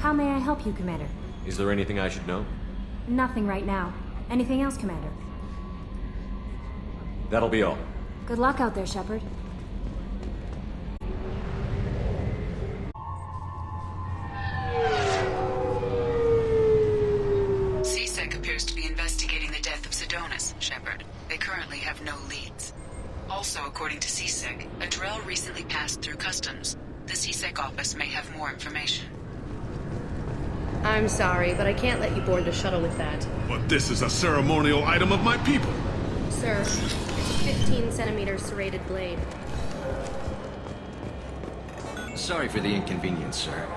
How may I help you, Commander? Is there anything I should know? Nothing right now. Anything else, Commander? That'll be all. Good luck out there, Shepard. CSEC appears to be investigating the death of Sidonis, Shepard. They currently have no leads. Also, according to CSEC, a Drell recently passed through customs. The CSEC office may have more information. I'm sorry, but I can't let you board the shuttle with that. But this is a ceremonial item of my people. Sir, it's a 15-centimeter serrated blade. Sorry for the inconvenience, sir.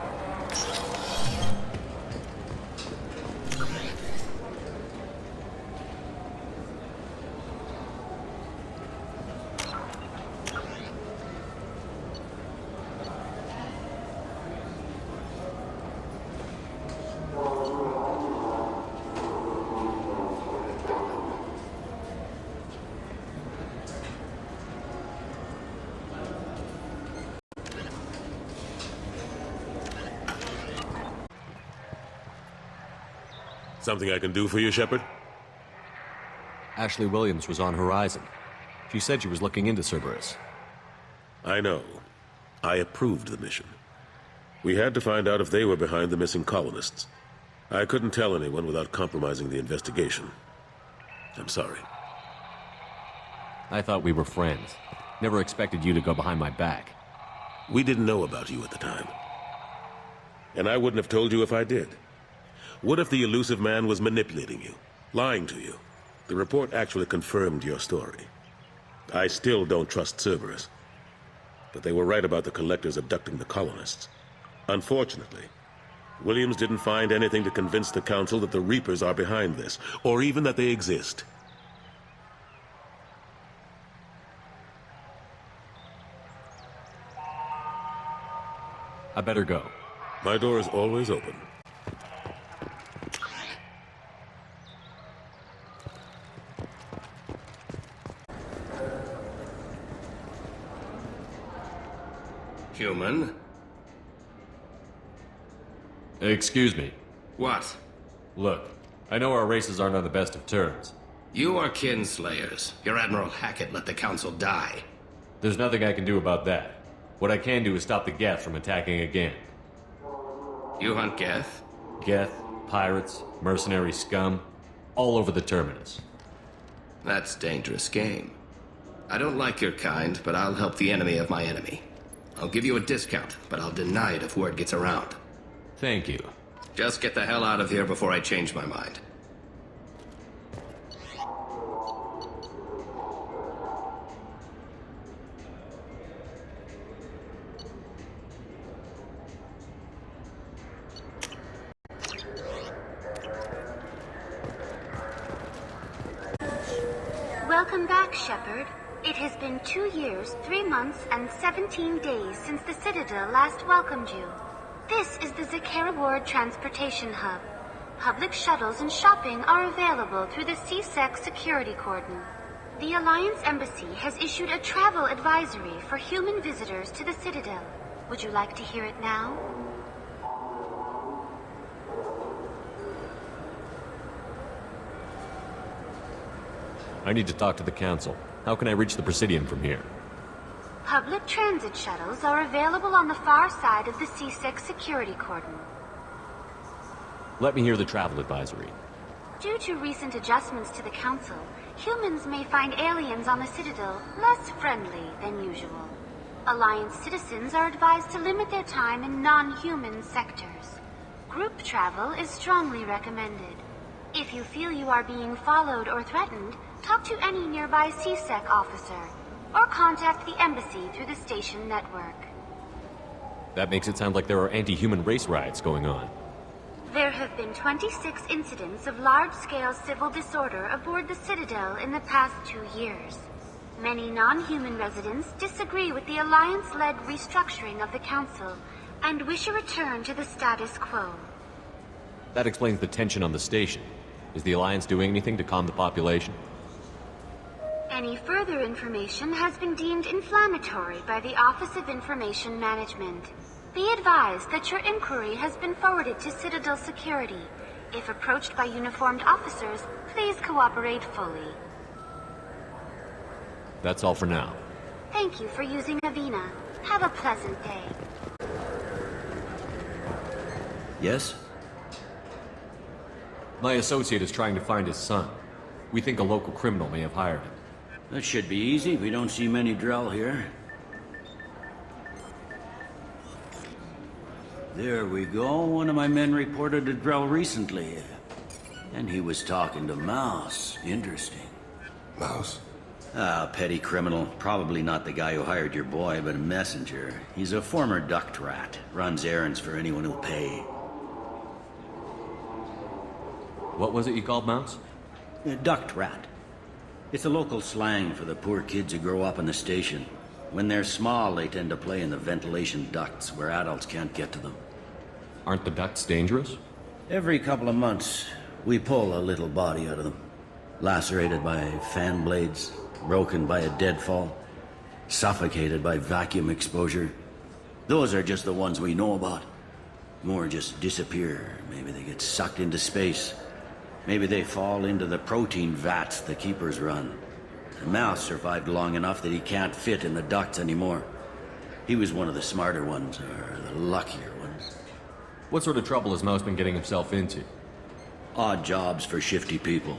Something I can do for you, Shepard? Ashley Williams was on Horizon. She said she was looking into Cerberus. I know. I approved the mission. We had to find out if they were behind the missing colonists. I couldn't tell anyone without compromising the investigation. I'm sorry. I thought we were friends. Never expected you to go behind my back. We didn't know about you at the time. And I wouldn't have told you if I did. What if the elusive man was manipulating you, lying to you? The report actually confirmed your story. I still don't trust Cerberus. But they were right about the collectors abducting the colonists. Unfortunately, Williams didn't find anything to convince the Council that the Reapers are behind this, or even that they exist. I better go. My door is always open. Human? Excuse me. What? Look, I know our races aren't on the best of terms. You are kinslayers. Your Admiral Hackett let the Council die. There's nothing I can do about that. What I can do is stop the Geth from attacking again. You hunt Geth? Geth, pirates, mercenary scum, all over the Terminus. That's dangerous game. I don't like your kind, but I'll help the enemy of my enemy. I'll give you a discount, but I'll deny it if word gets around. Thank you. Just get the hell out of here before I change my mind. Welcome back, Shepard. It has been 2 years, 3 months, and 17 days since the Citadel last welcomed you. This is the Zakera Ward Transportation Hub. Public shuttles and shopping are available through the CSEC security cordon. The Alliance Embassy has issued a travel advisory for human visitors to the Citadel. Would you like to hear it now? I need to talk to the Council. How can I reach the Presidium from here? Public transit shuttles are available on the far side of the CSEC security cordon. Let me hear the travel advisory. Due to recent adjustments to the Council, humans may find aliens on the Citadel less friendly than usual. Alliance citizens are advised to limit their time in non-human sectors. Group travel is strongly recommended. If you feel you are being followed or threatened, talk to any nearby CSEC officer, or contact the Embassy through the station network. That makes it sound like there are anti-human race riots going on. There have been 26 incidents of large-scale civil disorder aboard the Citadel in the past 2 years. Many non-human residents disagree with the Alliance-led restructuring of the Council and wish a return to the status quo. That explains the tension on the station. Is the Alliance doing anything to calm the population? Any further information has been deemed inflammatory by the Office of Information Management. Be advised that your inquiry has been forwarded to Citadel Security. If approached by uniformed officers, please cooperate fully. That's all for now. Thank you for using Avena. Have a pleasant day. Yes? My associate is trying to find his son. We think a local criminal may have hired him. That should be easy. We don't see many Drell here. There we go. One of my men reported a Drell recently. And he was talking to Mouse. Interesting. Mouse? Ah, petty criminal. Probably not the guy who hired your boy, but a messenger. He's a former duct rat. Runs errands for anyone who'll pay. What was it you called Mouse? A duct rat. It's a local slang for the poor kids who grow up in the station. When they're small, they tend to play in the ventilation ducts where adults can't get to them. Aren't the ducts dangerous? Every couple of months, we pull a little body out of them. Lacerated by fan blades, broken by a deadfall, suffocated by vacuum exposure. Those are just the ones we know about. More just disappear. Maybe they get sucked into space. Maybe they fall into the protein vats the keepers run. The Mouse survived long enough that he can't fit in the ducts anymore. He was one of the smarter ones, or the luckier ones. What sort of trouble has Mouse been getting himself into? Odd jobs for shifty people.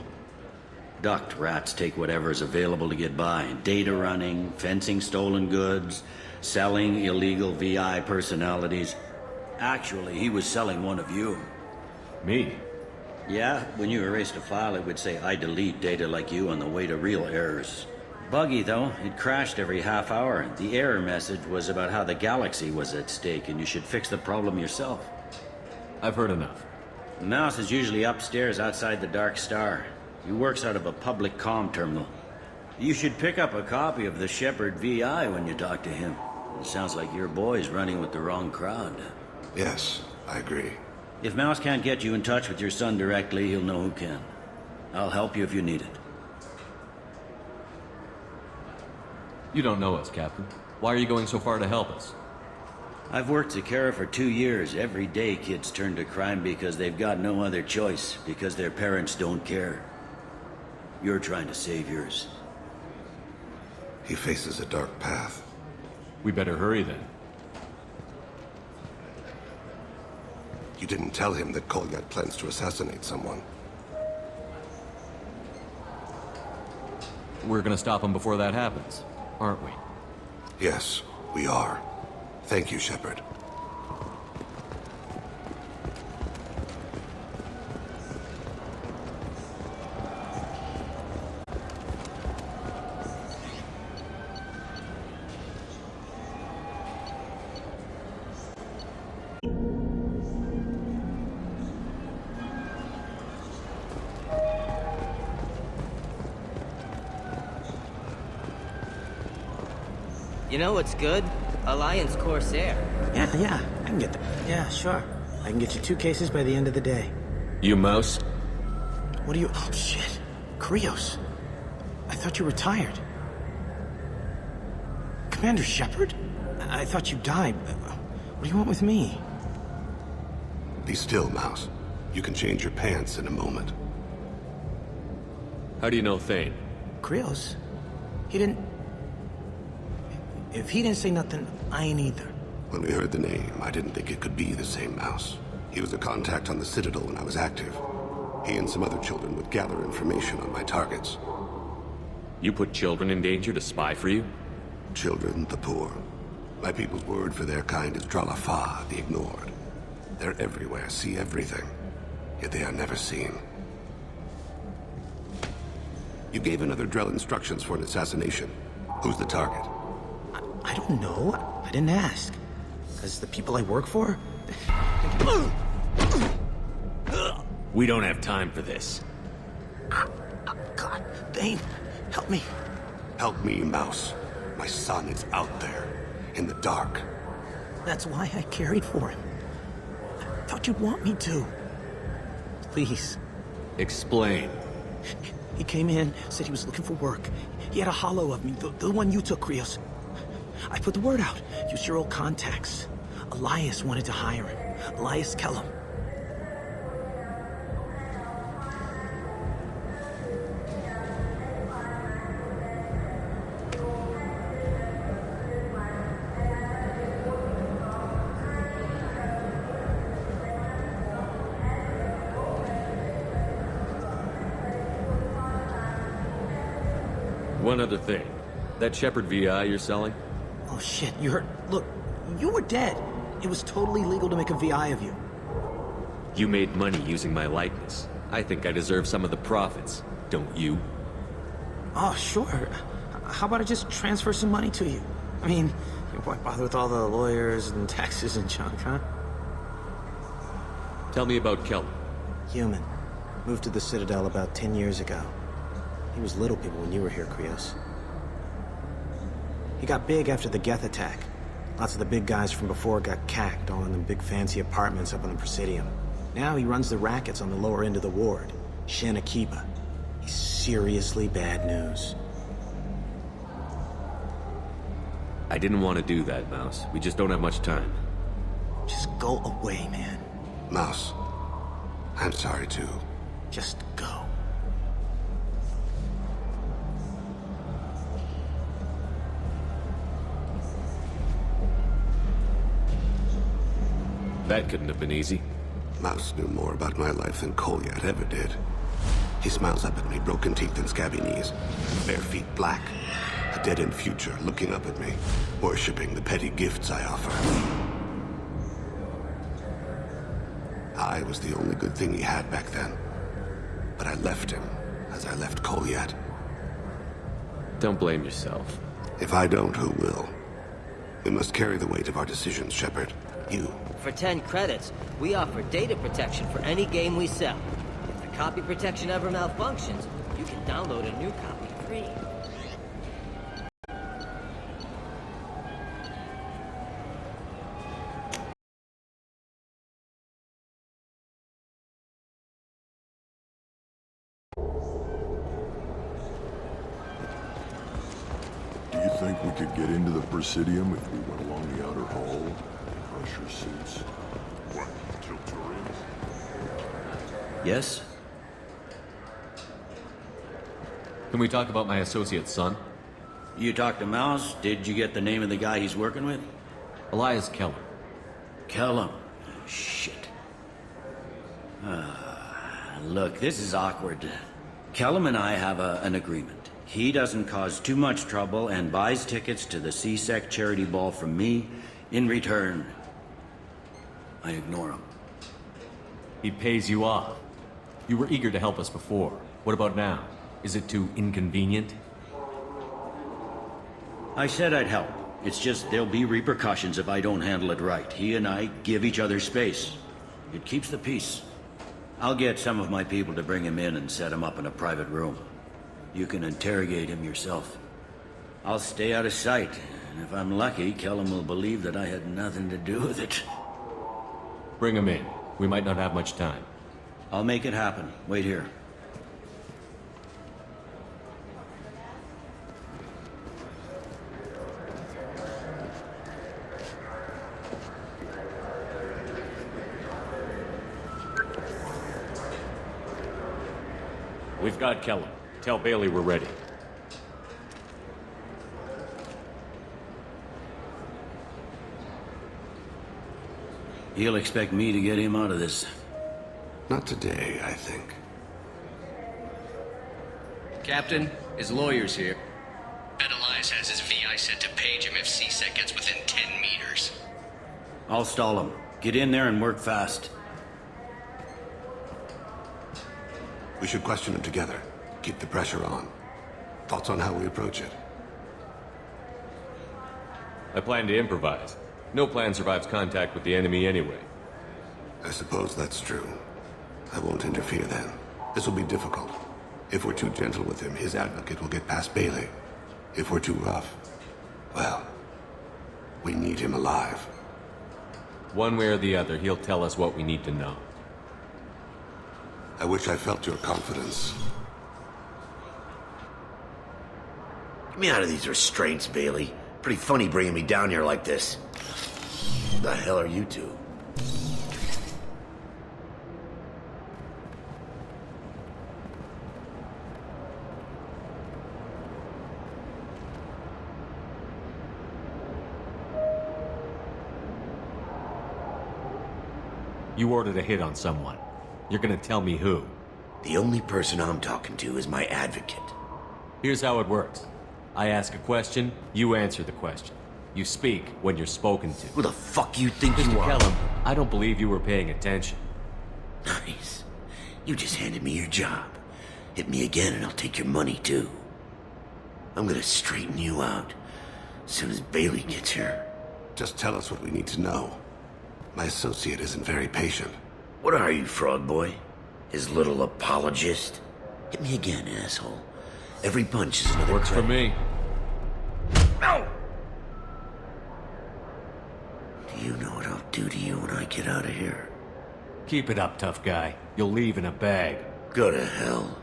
Duct rats take whatever's available to get by. Data running, fencing stolen goods, selling illegal VI personalities. Actually, he was selling one of you. Me? Yeah, when you erased a file, it would say, I delete data like you on the way to real errors. Buggy, though. It crashed every half hour. The error message was about how the galaxy was at stake, and you should fix the problem yourself. I've heard enough. The Mouse is usually upstairs outside the Dark Star. He works out of a public comm terminal. You should pick up a copy of the Shepherd VI when you talk to him. It sounds like your boy's running with the wrong crowd. Yes, I agree. If Mouse can't get you in touch with your son directly, he'll know who can. I'll help you if you need it. You don't know us, Captain. Why are you going so far to help us? I've worked Zakera for 2 years. Every day kids turn to crime because they've got no other choice, because their parents don't care. You're trying to save yours. He faces a dark path. We better hurry then. You didn't tell him that Kolyat plans to assassinate someone. We're gonna stop him before that happens, aren't we? Yes, we are. Thank you, Shepard. You know what's good? Alliance Corsair. Yeah, I can get them. Yeah, sure. I can get you 2 cases by the end of the day. You Mouse? What are you... Oh, shit. Krios. I thought you were retired. Commander Shepard? I thought you died. What do you want with me? Be still, Mouse. You can change your pants in a moment. How do you know Thane? Krios? He didn't... If he didn't say nothing, I ain't either. When we heard the name, I didn't think it could be the same Mouse. He was a contact on the Citadel when I was active. He and some other children would gather information on my targets. You put children in danger to spy for you? Children, the poor. My people's word for their kind is Dralafa, the ignored. They're everywhere, see everything. Yet they are never seen. You gave another Drell instructions for an assassination. Who's the target? I don't know. I didn't ask. Because the people I work for... We don't have time for this. God, Thane, help me. Help me, Mouse. My son is out there, in the dark. That's why I carried for him. I thought you'd want me to. Please. Explain. He came in, said he was looking for work. He had a holo of me, the one you took, Krios. I put the word out. Used your old contacts. Elias wanted to hire him. Elias Kellum. One other thing. That Shepard VI you're selling? Oh shit, you heard... Look, you were dead. It was totally legal to make a VI of you. You made money using my likeness. I think I deserve some of the profits, don't you? Oh, sure. How about I just transfer some money to you? I mean, why bother with all the lawyers and taxes and junk, huh? Tell me about Kellum. Human. Moved to the Citadel about 10 years ago. He was little people when you were here, Krios. He got big after the Geth attack. Lots of the big guys from before got cacked, all in them big fancy apartments up on the Presidium. Now he runs the rackets on the lower end of the ward, Shin Akiba. He's seriously bad news. I didn't want to do that, Mouse. We just don't have much time. Just go away, man. Mouse, I'm sorry too. Just go. That couldn't have been easy. Mouse knew more about my life than Kolyat ever did. He smiles up at me, broken teeth and scabby knees, bare feet black, a dead-end future looking up at me, worshipping the petty gifts I offer. I was the only good thing he had back then, but I left him as I left Kolyat. Don't blame yourself. If I don't, who will? We must carry the weight of our decisions, Shepard. You. For 10 credits, we offer data protection for any game we sell. If the copy protection ever malfunctions, you can download a new copy free. Do you think we could get into the Presidium if we went along the outer hall? Pressure suits. What, till Turians? Yes? Can we talk about my associate's son? You talked to Mouse? Did you get the name of the guy he's working with? Elias Kellum. Kellum. Shit. Look, this is awkward. Kellum and I have an agreement. He doesn't cause too much trouble and buys tickets to the C-Sec charity ball from me. In return, I ignore him. He pays you off. You were eager to help us before. What about now? Is it too inconvenient? I said I'd help. It's just there'll be repercussions if I don't handle it right. He and I give each other space. It keeps the peace. I'll get some of my people to bring him in and set him up in a private room. You can interrogate him yourself. I'll stay out of sight, and if I'm lucky, Kellum will believe that I had nothing to do with it. Bring him in. We might not have much time. I'll make it happen. Wait here. We've got Kellum. Tell Bailey we're ready. He'll expect me to get him out of this. Not today, I think. Captain, his lawyer's here. Bet Elias has his VI set to page him if C-Sec gets within 10 meters. I'll stall him. Get in there and work fast. We should question him together. Keep the pressure on. Thoughts on how we approach it? I plan to improvise. No plan survives contact with the enemy anyway. I suppose that's true. I won't interfere then. This will be difficult. If we're too gentle with him, his advocate will get past Bailey. If we're too rough, well, we need him alive. One way or the other, he'll tell us what we need to know. I wish I felt your confidence. Get me out of these restraints, Bailey. Pretty funny bringing me down here like this. The hell are you two? You ordered a hit on someone. You're gonna tell me who? The only person I'm talking to is my advocate. Here's how it works. I ask a question, you answer the question. You speak when you're spoken to. Who the fuck you think Mr. you are? Kellum, I don't believe you were paying attention. Nice. You just handed me your job. Hit me again and I'll take your money too. I'm gonna straighten you out as soon as Bailey gets here. Just tell us what we need to know. My associate isn't very patient. What are you, fraud boy? His little apologist? Hit me again, asshole. Every punch is another Works for me. No! Do you know what I'll do to you when I get out of here? Keep it up, tough guy. You'll leave in a bag. Go to hell.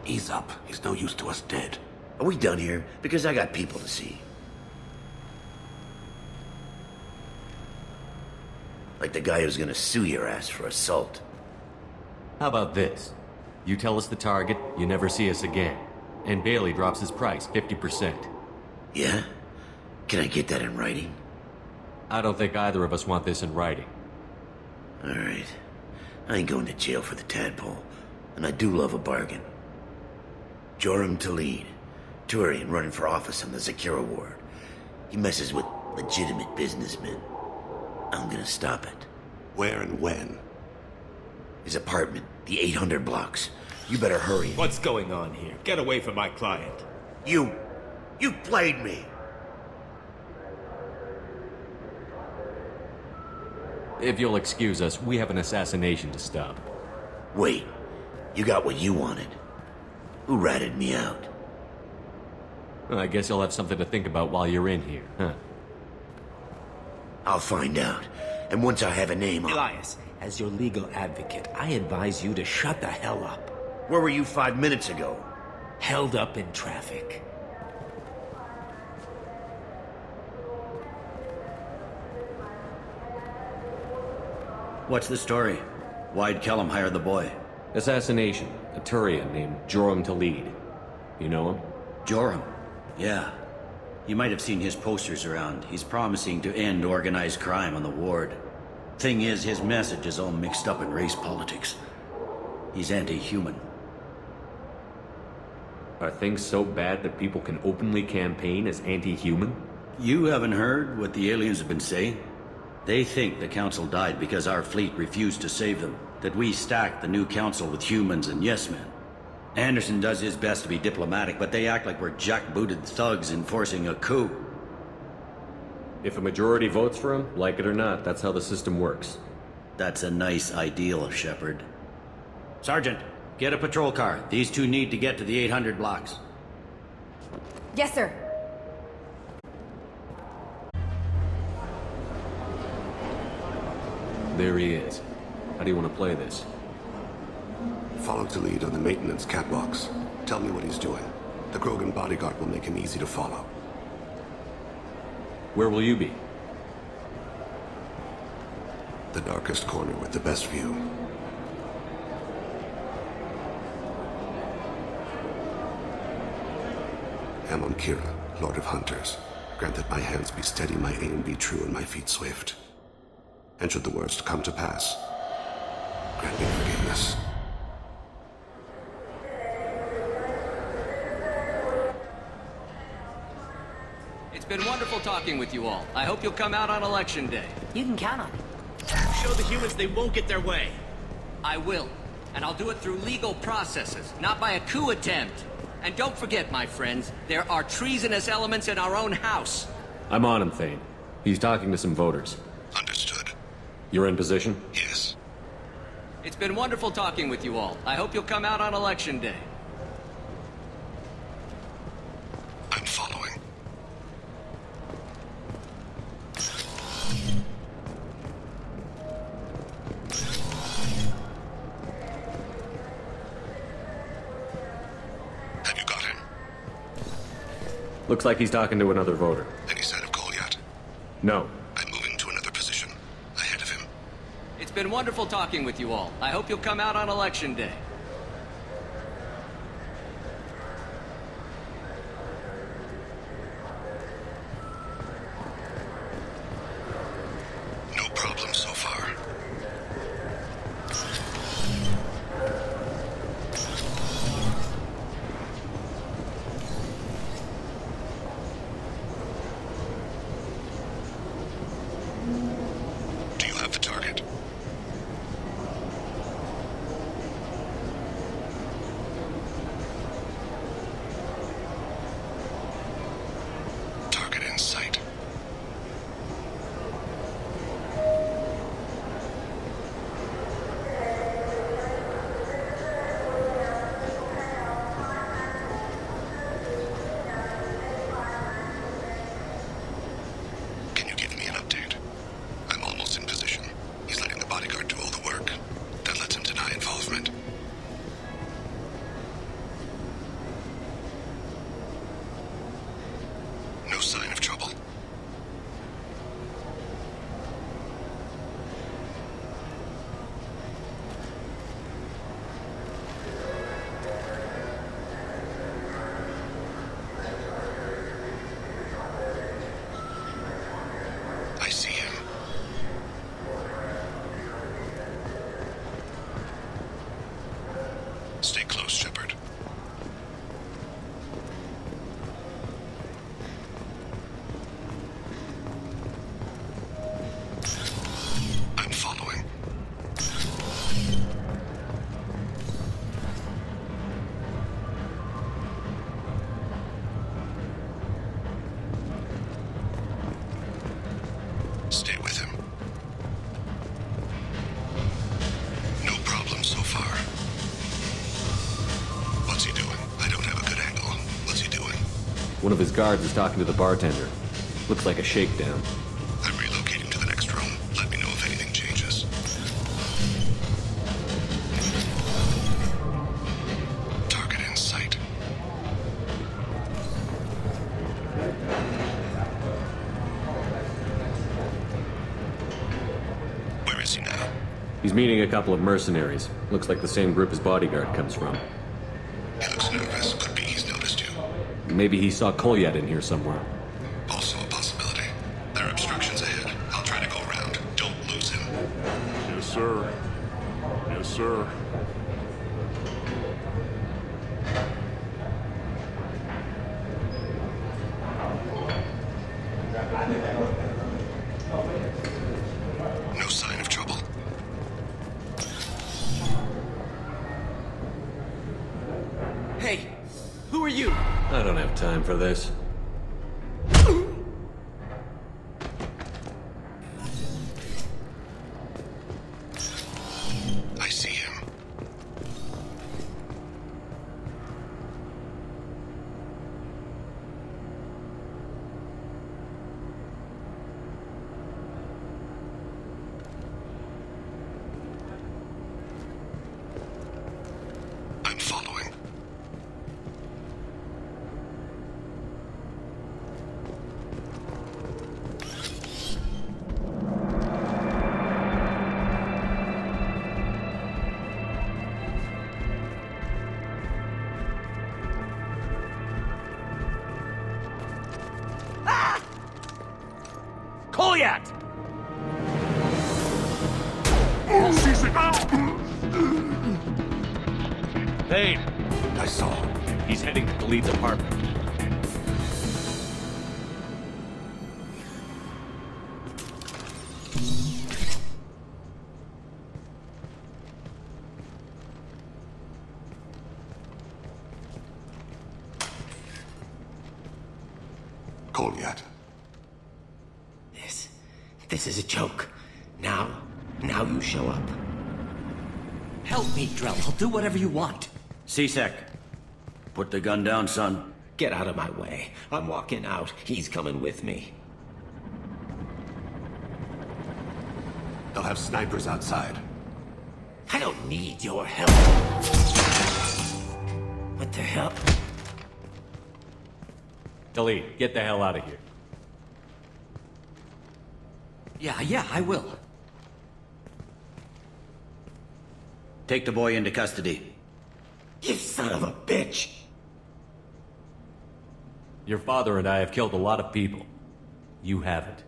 Ease up. He's no use to us dead. Are we done here? Because I got people to see. Like the guy who's gonna sue your ass for assault. How about this? You tell us the target, you never see us again. And Bailey drops his price 50%. Yeah? Can I get that in writing? I don't think either of us want this in writing. Alright. I ain't going to jail for the tadpole. And I do love a bargain. Joram Talid. Turian running for office on the Zakira ward. He messes with legitimate businessmen. I'm gonna stop it. Where and when? His apartment, the 800 blocks. You better hurry. What's going on here? Get away from my client. You played me. If you'll excuse us, we have an assassination to stop. Wait, you got what you wanted. Who ratted me out? I guess you'll have something to think about while you're in here, huh? I'll find out. And once I have a name, Elias, as your legal advocate, I advise you to shut the hell up. Where were you 5 minutes ago? Held up in traffic. What's the story? Why'd Kellum hire the boy? Assassination. A Turian named Joram Talid. You know him? Joram? Yeah. You might have seen his posters around. He's promising to end organized crime on the ward. Thing is, his message is all mixed up in race politics. He's anti-human. Are things so bad that people can openly campaign as anti-human? You haven't heard what the aliens have been saying? They think the council died because our fleet refused to save them. That we stacked the new council with humans and yes-men. Anderson does his best to be diplomatic, but they act like we're jackbooted thugs enforcing a coup. If a majority votes for him, like it or not, that's how the system works. That's a nice ideal, Shepard. Sergeant, get a patrol car. These two need to get to the 800 blocks. Yes, sir. There he is. How do you want to play this? Follow to lead on the maintenance catwalks. Tell me what he's doing. The Krogan bodyguard will make him easy to follow. Where will you be? The darkest corner with the best view. Amon Kira, Lord of Hunters. Grant that my hands be steady, my aim be true, and my feet swift. And should the worst come to pass, grant me forgiveness. It's been wonderful talking with you all. I hope you'll come out on Election Day. You can count on it. Show the humans they won't get their way. I will. And I'll do it through legal processes, not by a coup attempt. And don't forget, my friends, there are treasonous elements in our own house. I'm on him, Thane. He's talking to some voters. Understood. You're in position? Yes. It's been wonderful talking with you all. I hope you'll come out on Election Day. I'm following. Have you got him? Looks like he's talking to another voter. Any sign of Goliath? No. I'm moving to another position, ahead of him. It's been wonderful talking with you all. I hope you'll come out on Election Day. No problem so far. Do you have the target? Target in sight. Can you give me an update? I'm almost in position. He's letting the bodyguard do all the work. That lets him deny involvement. No sign of trouble. I see him. Stay close, Shepard. I'm following. Stay with him. No problem so far. What's he doing? I don't have a good angle. What's he doing? One of his guards is talking to the bartender. Looks like a shakedown. I'm relocating to the next room. Let me know if anything changes. Target in sight. Where is he now? He's meeting a couple of mercenaries. Looks like the same group his bodyguard comes from. He looks nervous. Could be he's noticed you. Maybe he saw Kolyat in here somewhere. Also a possibility. There are obstructions ahead. I'll try to go around. Don't lose him. Yes, sir. Yes, sir. No sign of trouble. Hey, who are you? I don't have time for this. I see him. I'm following. Kolyat! Hey! I saw him. He's heading to the lead's apartment. Goliath. This is a joke. Now you show up. Help me, Drell. I'll do whatever you want. C-Sec, put the gun down, son. Get out of my way. I'm walking out. He's coming with me. They'll have snipers outside. I don't need your help. What the hell? Talib, get the hell out of here. Yeah, I will. Take the boy into custody. You son of a bitch! Your father and I have killed a lot of people. You haven't.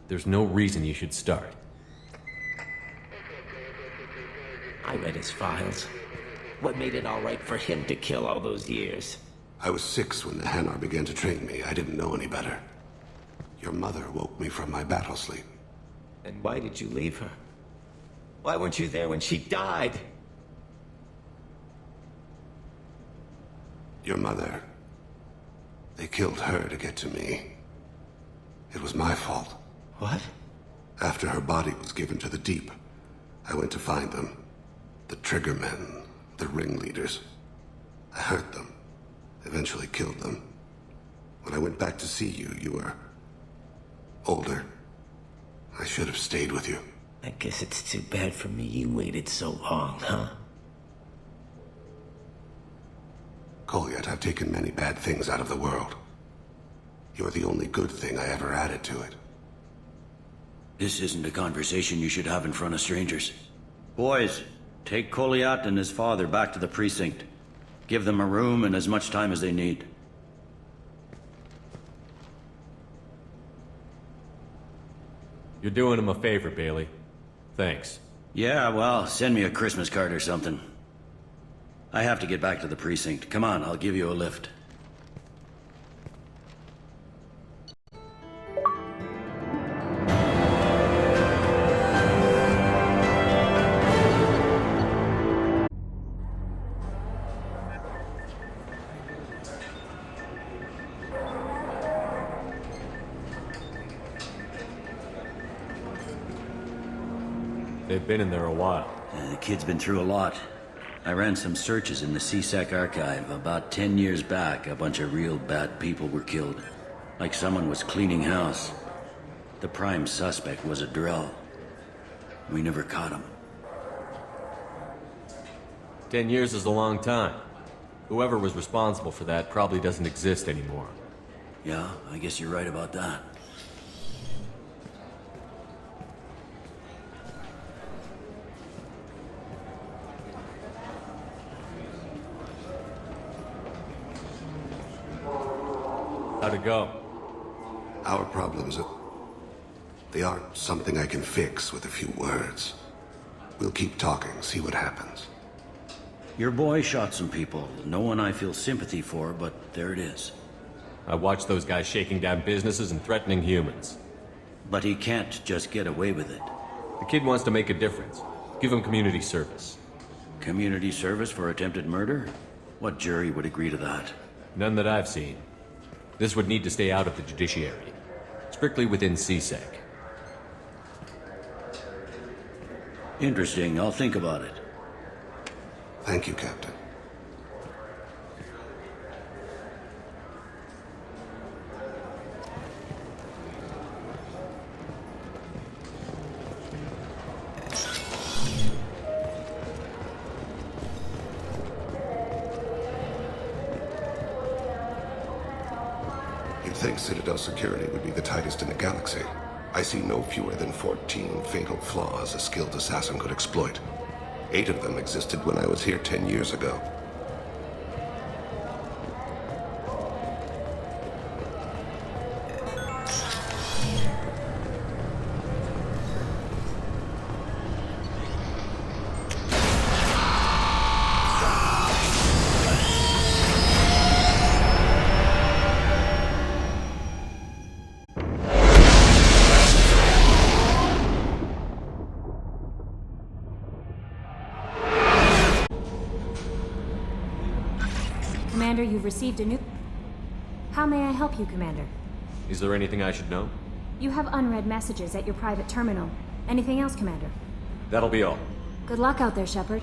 There's no reason you should start. I read his files. What made it all right for him to kill all those years? I was 6 when the Hanar began to train me. I didn't know any better. Your mother woke me from my battle sleep. And why did you leave her? Why weren't you there when she died? Your mother. They killed her to get to me. It was my fault. What? After her body was given to the deep, I went to find them. The triggermen, the ringleaders. I hurt them. Eventually killed them. When I went back to see you, you were older. I should have stayed with you. I guess it's too bad for me you waited so long, huh? Kolyat, I've taken many bad things out of the world. You're the only good thing I ever added to it. This isn't a conversation you should have in front of strangers. Boys, take Kolyat and his father back to the precinct. Give them a room and as much time as they need. You're doing him a favor, Bailey. Thanks. Yeah, well, send me a Christmas card or something. I have to get back to the precinct. Come on, I'll give you a lift. They've been in there a while. The kid's been through a lot. I ran some searches in the CSEC archive. About 10 years back, a bunch of real bad people were killed. Like someone was cleaning house. The prime suspect was a Drell. We never caught him. 10 years is a long time. Whoever was responsible for that probably doesn't exist anymore. Yeah, I guess you're right about that. How'd it go? Our problems, they aren't something I can fix with a few words. We'll keep talking, see what happens. Your boy shot some people. No one I feel sympathy for, but there it is. I watched those guys shaking down businesses and threatening humans. But he can't just get away with it. The kid wants to make a difference. Give him community service. Community service for attempted murder? What jury would agree to that? None that I've seen. This would need to stay out of the judiciary. Strictly within CSEC. Interesting. I'll think about it. Thank you, Captain. You'd think Citadel security would be the tightest in the galaxy. I see no fewer than 14 fatal flaws a skilled assassin could exploit. 8 of them existed when I was here 10 years ago. Commander, you've received a new... How may I help you, Commander? Is there anything I should know? You have unread messages at your private terminal. Anything else, Commander? That'll be all. Good luck out there, Shepard.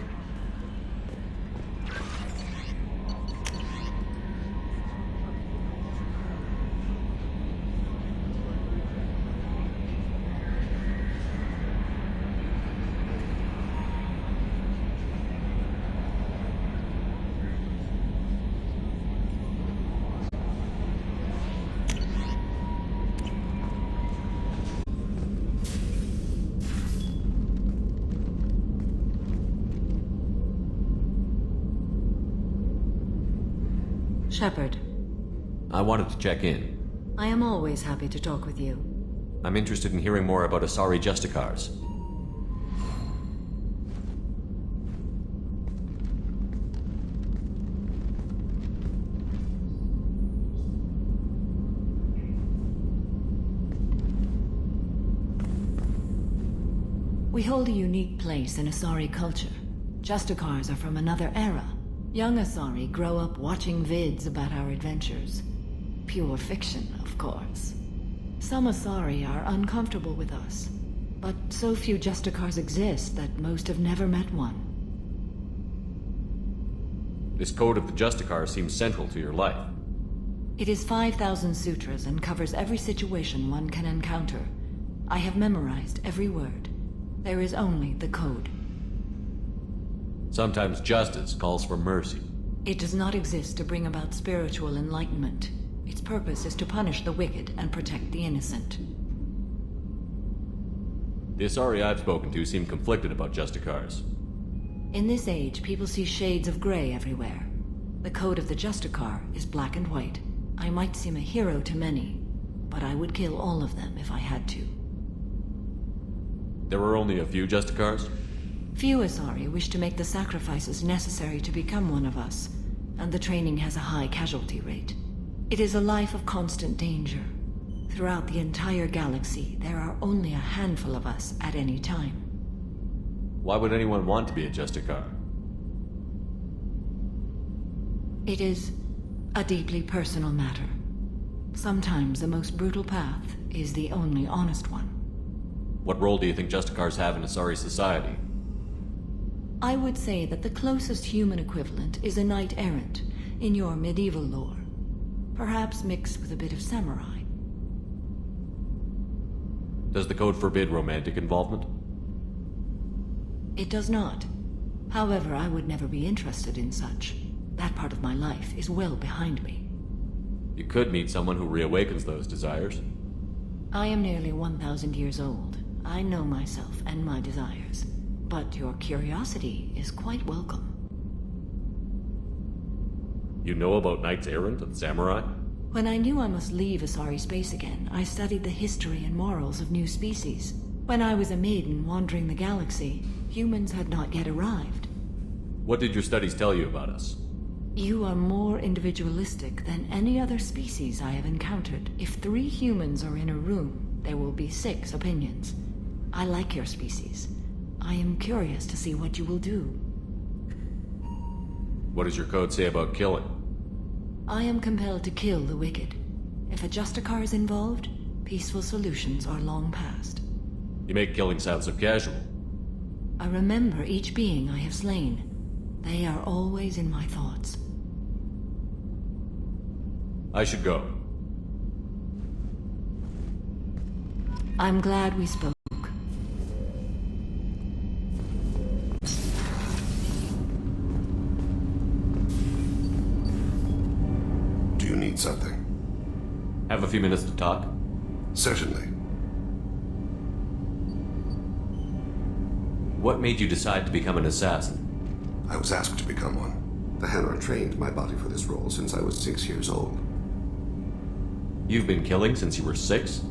Shepard, I wanted to check in. I am always happy to talk with you. I'm interested in hearing more about Asari Justicars. We hold a unique place in Asari culture. Justicars are from another era. Young Asari grow up watching vids about our adventures. Pure fiction, of course. Some Asari are uncomfortable with us, but so few Justicars exist that most have never met one. This code of the Justicar seems central to your life. It is 5,000 sutras and covers every situation one can encounter. I have memorized every word. There is only the code. Sometimes justice calls for mercy. It does not exist to bring about spiritual enlightenment. Its purpose is to punish the wicked and protect the innocent. The Asari I've spoken to seem conflicted about Justicars. In this age, people see shades of gray everywhere. The code of the Justicar is black and white. I might seem a hero to many, but I would kill all of them if I had to. There were only a few Justicars? Few Asari wish to make the sacrifices necessary to become one of us, and the training has a high casualty rate. It is a life of constant danger. Throughout the entire galaxy, there are only a handful of us at any time. Why would anyone want to be a Justicar? It is a deeply personal matter. Sometimes the most brutal path is the only honest one. What role do you think Justicars have in Asari society? I would say that the closest human equivalent is a knight-errant in your medieval lore. Perhaps mixed with a bit of samurai. Does the code forbid romantic involvement? It does not. However, I would never be interested in such. That part of my life is well behind me. You could meet someone who reawakens those desires. I am nearly 1,000 years old. I know myself and my desires. But your curiosity is quite welcome. You know about knights errant and samurai? When I knew I must leave Asari space again, I studied the history and morals of new species. When I was a maiden wandering the galaxy, humans had not yet arrived. What did your studies tell you about us? You are more individualistic than any other species I have encountered. If 3 humans are in a room, there will be 6 opinions. I like your species. I am curious to see what you will do. What does your code say about killing? I am compelled to kill the wicked. If a Justicar is involved, peaceful solutions are long past. You make killing sound so casual. I remember each being I have slain. They are always in my thoughts. I should go. I'm glad we spoke. Do you need something? Have a few minutes to talk? Certainly. What made you decide to become an assassin? I was asked to become one. The Hanar trained my body for this role since I was 6 years old. You've been killing since you were 6?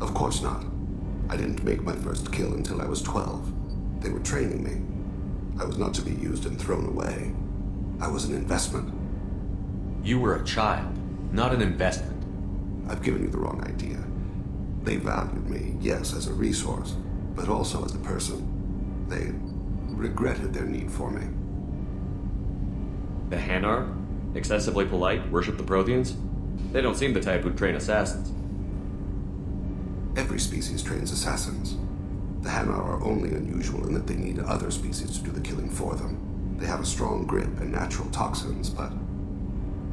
Of course not. I didn't make my first kill until I was 12. They were training me. I was not to be used and thrown away. I was an investment. You were a child, not an investment. I've given you the wrong idea. They valued me, yes, as a resource, but also as a person. They regretted their need for me. The Hanar? Excessively polite, worship the Protheans? They don't seem the type who'd train assassins. Every species trains assassins. The Hanar are only unusual in that they need other species to do the killing for them. They have a strong grip and natural toxins, but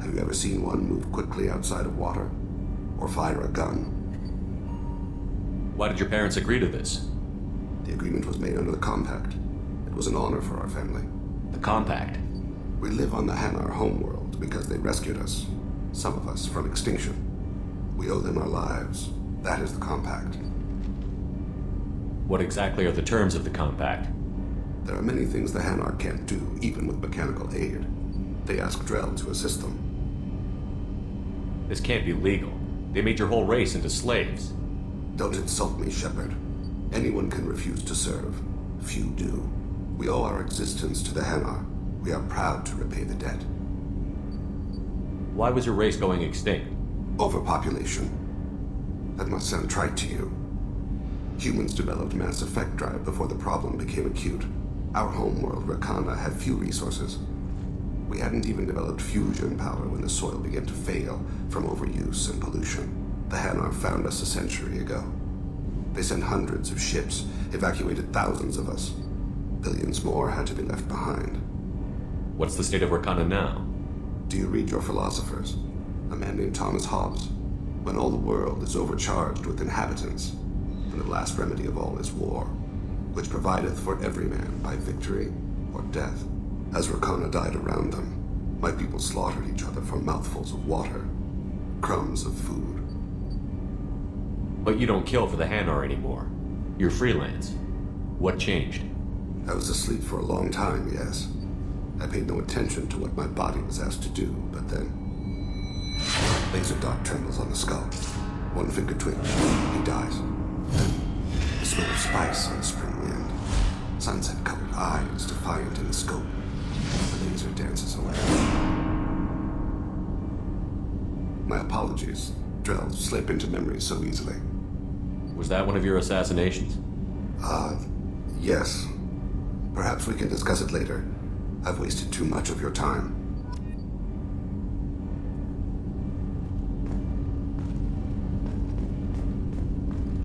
have you ever seen one move quickly outside of water? Or fire a gun? Why did your parents agree to this? The agreement was made under the Compact. It was an honor for our family. The Compact? We live on the Hanar homeworld because they rescued us, some of us, from extinction. We owe them our lives. That is the Compact. What exactly are the terms of the Compact? There are many things the Hanar can't do, even with mechanical aid. They ask Drell to assist them. This can't be legal. They made your whole race into slaves. Don't insult me, Shepard. Anyone can refuse to serve. Few do. We owe our existence to the Hanar. We are proud to repay the debt. Why was your race going extinct? Overpopulation. That must sound trite to you. Humans developed Mass Effect Drive before the problem became acute. Our homeworld, Rakana, had few resources. We hadn't even developed fusion power when the soil began to fail from overuse and pollution. The Hanar found us a century ago. They sent hundreds of ships, evacuated thousands of us. Billions more had to be left behind. What's the state of Rakana now? Do you read your philosophers? A man named Thomas Hobbes. When all the world is overcharged with inhabitants, and the last remedy of all is war, which provideth for every man by victory or death. As Rakana died around them, my people slaughtered each other for mouthfuls of water, crumbs of food. But you don't kill for the Hanar anymore. You're freelance. What changed? I was asleep for a long time, yes. I paid no attention to what my body was asked to do, but then... Laser dot trembles on the skull. One finger twitch. He dies. Then the smell of spice on the spring wind. Sunset-colored eyes defiant in the scope. The laser dances away. My apologies. Drells slip into memory so easily. Was that one of your assassinations? Yes. Perhaps we can discuss it later. I've wasted too much of your time.